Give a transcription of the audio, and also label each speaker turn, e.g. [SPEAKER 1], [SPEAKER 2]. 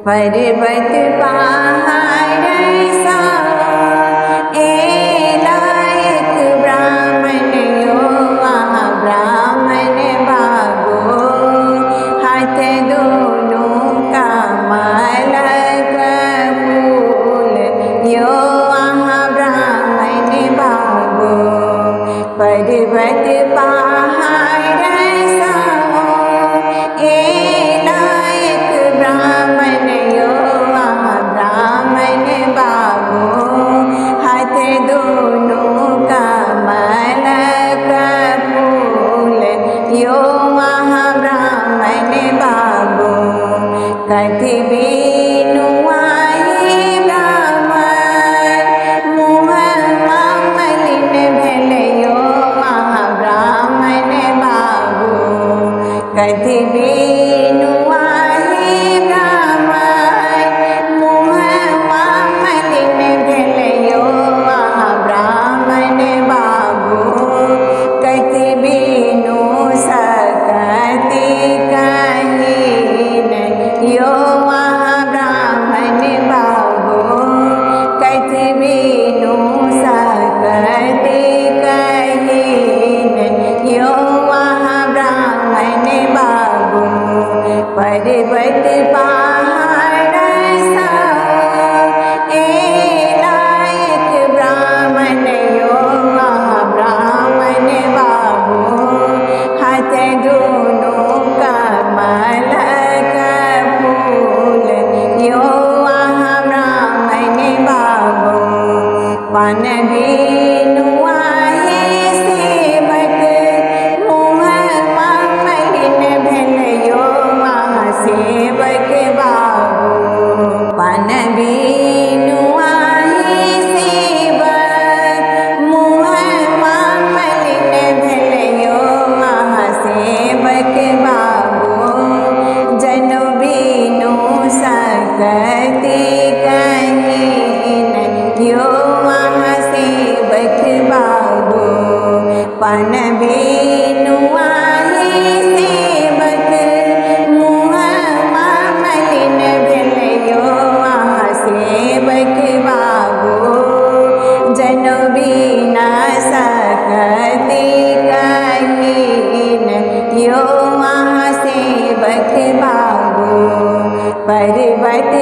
[SPEAKER 1] पर्वत पहाड़ सा लायक ब्राह्मण यो वहाँ ब्राह्मण भागो हाथ दोनों का मलक फूल यो वहाँ ब्राह्मण भागो पर्वत पहाड़ सा लायक ब्राह्मण यो वहाँ ब्राह्मण भागो हाथ दोनों का मलक फूल यो वहाँ ब्राह्मण भागो कथि बीनु आए ब्राह्मण मुँह मलिन भेल यो वहाँ ब्राह्मण भागो कथि बीनु आए ब्राह्मण मुँह मलिन भेल यो वहाँ ब्राह्मण भागो कथि बीनु सकति कहीन यो वहाँ ब्राह्मण भागो कथि बीनु सकति कहीन यो वहाँ ब्राह्मण भागो पर्वत पहाड़ सा लायक ब्राह्मण यो वहाँ ब्राह्मण भागो हाथ दोनों का मलक फूल यो वहाँ ब्राह्मण भागो पान बीनु आए सेवक मुँह मलिन भेल यो वहाँ सेवक भागो पान बीनु आए सेवक मुँह मलिन भेल यो वहाँ सेवक भागो जनु बीनु सकति कहीन यो वहाँ सेवक भागो पान बीनु आए सेवक मुँह मलिन भेल यो वहाँ सेवक भागो जनु बीना सकति कहीन यो वहाँ सेवक भागो पर्वत